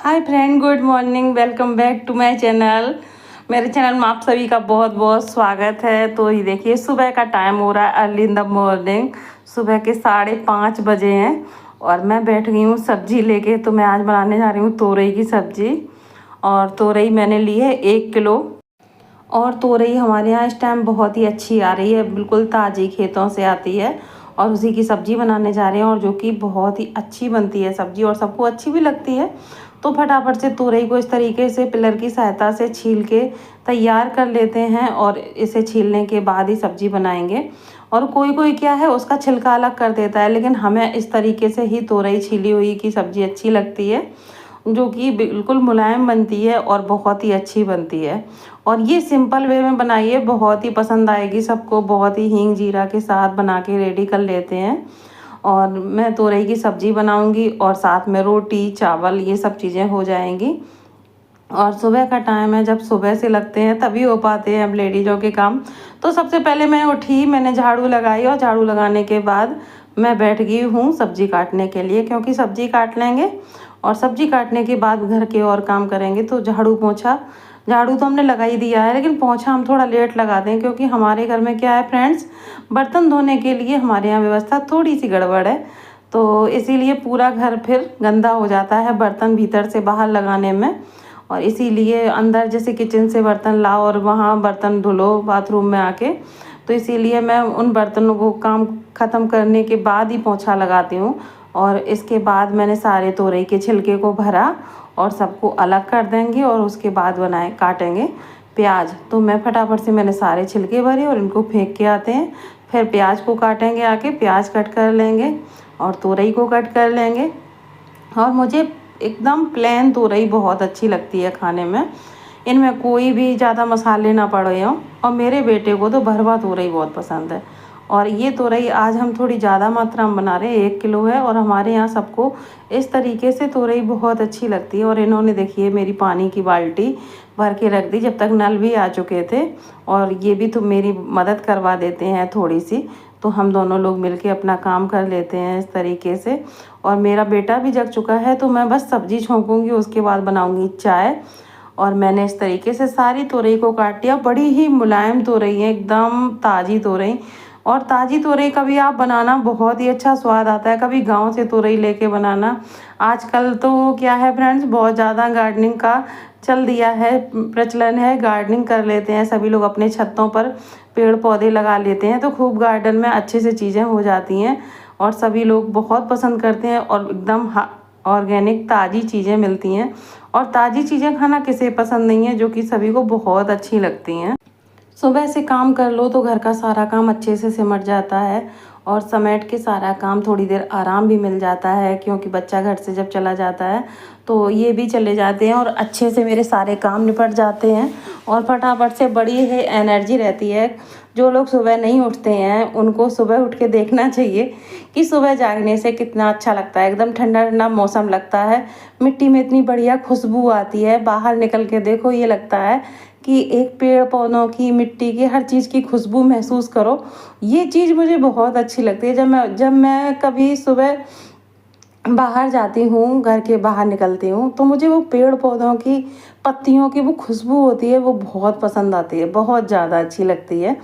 Hi friend, good morning. Welcome back to my channel. मेरे channel में आप सभी का बहुत बहुत स्वागत है। तो ये देखिए, सुबह का टाइम हो रहा है, अर्ली इन द मॉर्निंग। सुबह के 5:30 बजे हैं और मैं बैठ गई हूँ सब्जी लेके। तो मैं आज बनाने जा रही हूँ तोरई की सब्जी। और तोरई मैंने ली है 1 किलो। और तोरई हमारे यहाँ इस टाइम बहुत ही अच्छी आ रही है, बिल्कुल ताज़ी खेतों से आती है। और उसी की सब्ज़ी बनाने जा रहे हैं, और जो कि बहुत ही अच्छी बनती है सब्ज़ी और सबको अच्छी भी लगती है। तो फटाफट से तोरई को इस तरीके से पिलर की सहायता से छील के तैयार कर लेते हैं, और इसे छीलने के बाद ही सब्ज़ी बनाएंगे। और कोई कोई क्या है, उसका छिलका अलग कर देता है, लेकिन हमें इस तरीके से ही तोरई छीली हुई की सब्ज़ी अच्छी लगती है, जो कि बिल्कुल मुलायम बनती है और बहुत ही अच्छी बनती है। और ये सिंपल वे में बनाइए, बहुत ही पसंद आएगी सबको। बहुत ही हींग जीरा के साथ बना के रेडी कर लेते हैं। और मैं तोरई की सब्ज़ी बनाऊंगी और साथ में रोटी चावल ये सब चीज़ें हो जाएंगी। और सुबह का टाइम है, जब सुबह से लगते हैं तभी हो पाते हैं अब लेडीज़ों के काम। तो सबसे पहले मैं उठी, मैंने झाड़ू लगाई, और झाड़ू लगाने के बाद मैं बैठ गई हूँ सब्ज़ी काटने के लिए, क्योंकि सब्ज़ी काट लेंगे और सब्ज़ी काटने के बाद घर के और काम करेंगे। तो झाड़ू तो हमने लगा ही दिया है, लेकिन पोंछा हम थोड़ा लेट लगाते हैं, क्योंकि हमारे घर में क्या है फ्रेंड्स, बर्तन धोने के लिए हमारे यहाँ व्यवस्था थोड़ी सी गड़बड़ है। तो इसीलिए पूरा घर फिर गंदा हो जाता है बर्तन भीतर से बाहर लगाने में। और इसीलिए अंदर जैसे किचन से बर्तन लाओ और वहाँ बर्तन धुलो बाथरूम में आके। तो इसीलिए मैं उन बर्तनों को काम ख़त्म करने के बाद ही पोंछा लगाती हूँ। और इसके बाद मैंने सारे तोरई के छिलके को भरा और सबको अलग कर देंगे, और उसके बाद काटेंगे प्याज। तो मैं फटाफट से मैंने सारे छिलके भरे और इनको फेंक के आते हैं। फिर प्याज को काटेंगे, आके प्याज कट कर लेंगे और तोरई को कट कर लेंगे। और मुझे एकदम प्लेन तोरई बहुत अच्छी लगती है खाने में, इनमें कोई भी ज़्यादा मसाले ना पड़े हों। और मेरे बेटे को तो भरवा तोरई बहुत पसंद है। और ये तोरई आज हम थोड़ी ज़्यादा मात्रा में बना रहे हैं, 1 किलो है, और हमारे यहाँ सबको इस तरीके से तोरई बहुत अच्छी लगती है। और इन्होंने देखिए मेरी पानी की बाल्टी भर के रख दी, जब तक नल भी आ चुके थे। और ये भी तो मेरी मदद करवा देते हैं थोड़ी सी, तो हम दोनों लोग मिलके अपना काम कर लेते हैं इस तरीके से। और मेरा बेटा भी जग चुका है, तो मैं बस सब्जी छोंकूंगी, उसके बाद बनाऊंगी चाय। और मैंने इस तरीके से सारी तोरई को काट दिया। बड़ी ही मुलायम तोरई है, एकदम ताज़ी तोरई। और ताज़ी तोरई का भी आप बनाना बहुत ही अच्छा स्वाद आता है। कभी गांव से तोरई लेके बनाना। आजकल तो क्या है फ्रेंड्स, बहुत ज़्यादा गार्डनिंग का चल दिया है, प्रचलन है, गार्डनिंग कर लेते हैं सभी लोग, अपने छतों पर पेड़ पौधे लगा लेते हैं, तो खूब गार्डन में अच्छे से चीज़ें हो जाती हैं। और सभी लोग बहुत पसंद करते हैं, और एकदम ऑर्गेनिक ताज़ी चीज़ें मिलती हैं। और ताज़ी चीज़ें खाना किसे पसंद नहीं है, जो कि सभी को बहुत अच्छी लगती हैं। सुबह से काम कर लो तो घर का सारा काम अच्छे से सिमट जाता है, और समेट के सारा काम थोड़ी देर आराम भी मिल जाता है, क्योंकि बच्चा घर से जब चला जाता है तो ये भी चले जाते हैं, और अच्छे से मेरे सारे काम निपट जाते हैं। और फटाफट से बड़ी ही एनर्जी रहती है। जो लोग सुबह नहीं उठते हैं उनको सुबह उठ के देखना चाहिए कि सुबह जागने से कितना अच्छा लगता है। एकदम ठंडा ठंडा मौसम लगता है, मिट्टी में इतनी बढ़िया खुशबू आती है। बाहर निकल के देखो, ये लगता है कि एक पेड़ पौधों की, मिट्टी की, हर चीज़ की खुशबू महसूस करो। ये चीज़ मुझे बहुत अच्छी लगती है। जब मैं कभी सुबह बाहर जाती हूँ, घर के बाहर निकलती हूँ, तो मुझे वो पेड़ पौधों की पत्तियों की वो खुशबू होती है, वो बहुत पसंद आती है, बहुत ज़्यादा अच्छी लगती है।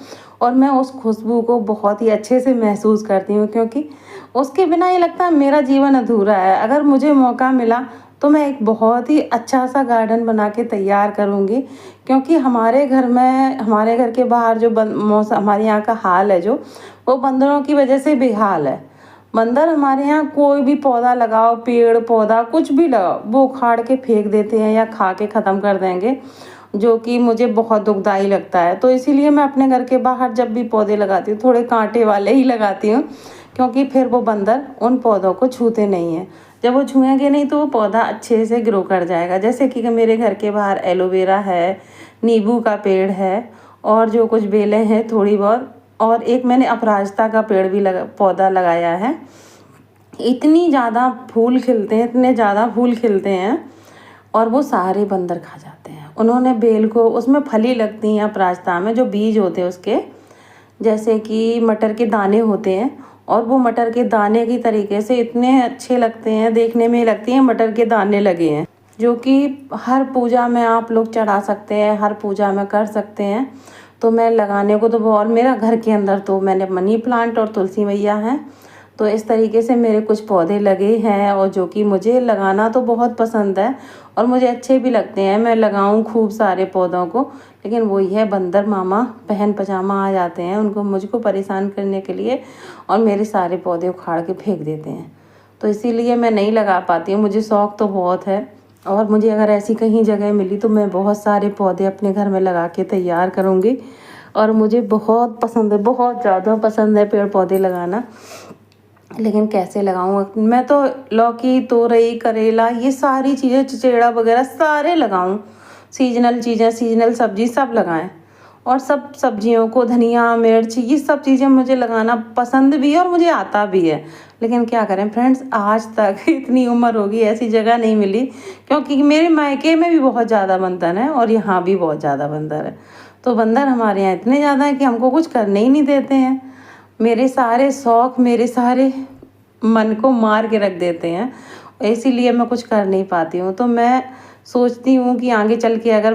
और मैं उस खुशबू को बहुत ही अच्छे से महसूस करती हूँ, क्योंकि उसके बिना ये लगता है मेरा जीवन अधूरा है। अगर मुझे मौका मिला तो मैं एक बहुत ही अच्छा सा गार्डन बना के तैयार करूँगी, क्योंकि हमारे घर के बाहर जो मौसम हमारे यहाँ का हाल है, जो वो बंदरों की वजह से बेहाल है। बंदर हमारे यहाँ कोई भी पौधा लगाओ, पेड़ पौधा कुछ भी लगाओ, वो उखाड़ के फेंक देते हैं या खा के ख़त्म कर देंगे, जो कि मुझे बहुत दुखदाई लगता है। तो इसीलिए मैं अपने घर के बाहर जब भी पौधे लगाती हूँ, थोड़े कांटे वाले ही लगाती हूँ, क्योंकि फिर वो बंदर उन पौधों को छूते नहीं हैं। जब वो छुएंगे नहीं तो वो पौधा अच्छे से ग्रो कर जाएगा। जैसे कि मेरे घर के बाहर एलोवेरा है, नींबू का पेड़ है, और जो कुछ बेलें हैं थोड़ी बहुत, और एक मैंने अपराजिता का पेड़ भी पौधा लगाया है। इतनी ज़्यादा फूल खिलते हैं, इतने ज़्यादा फूल खिलते हैं, और वो सारे बंदर खा जाते हैं। उन्होंने बेल को, उसमें फली लगती हैं अपराजिता में, जो बीज होते हैं उसके, जैसे कि मटर के दाने होते हैं, और वो मटर के दाने की तरीके से इतने अच्छे लगते हैं, देखने में लगती हैं मटर के दाने लगे हैं। जो कि हर पूजा में आप लोग चढ़ा सकते हैं, हर पूजा में कर सकते हैं। तो मैं लगाने को तो और मेरा घर के अंदर तो मैंने मनी प्लांट और तुलसी मैया हैं, तो इस तरीके से मेरे कुछ पौधे लगे हैं और जो कि मुझे लगाना तो बहुत पसंद है और मुझे अच्छे भी लगते हैं। मैं लगाऊं खूब सारे पौधों को, लेकिन वही है, बंदर मामा पहन पजामा आ जाते हैं उनको मुझको परेशान करने के लिए और मेरे सारे पौधे उखाड़ के फेंक देते हैं। तो इसीलिए मैं नहीं लगा पाती हूँ। मुझे शौक़ तो बहुत है और मुझे अगर ऐसी कहीं जगह मिली तो मैं बहुत सारे पौधे अपने घर में लगा के तैयार करूँगी। और मुझे बहुत पसंद है, बहुत ज़्यादा पसंद है पेड़ पौधे लगाना। लेकिन कैसे लगाऊँ? मैं तो लौकी, तोरई, करेला, ये सारी चीज़ें, चिचेड़ा वगैरह सारे लगाऊँ। सीजनल चीज़ें, सीजनल सब्जी सब लगाएं। और सब सब्जियों को, धनिया, मिर्च, ये सब चीज़ें मुझे लगाना पसंद भी है और मुझे आता भी है। लेकिन क्या करें फ्रेंड्स, आज तक इतनी उम्र होगी ऐसी जगह नहीं मिली, क्योंकि मेरे मायके में भी बहुत ज़्यादा बंदर है और यहाँ भी बहुत ज़्यादा बंदर है। तो बंदर हमारे यहाँ इतने ज़्यादा है कि हमको कुछ करने ही नहीं देते हैं। मेरे सारे शौक़, मेरे सारे मन को मार के रख देते हैं, इसीलिए मैं कुछ कर नहीं पाती हूँ। तो मैं सोचती हूँ कि आगे चल के अगर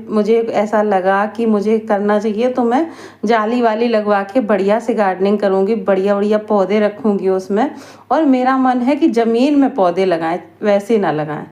मुझे ऐसा लगा कि मुझे करना चाहिए तो मैं जाली वाली लगवा के बढ़िया से गार्डनिंग करूँगी, बढ़िया बढ़िया पौधे रखूँगी उसमें। और मेरा मन है कि ज़मीन में पौधे लगाएं, वैसे ना लगाएं।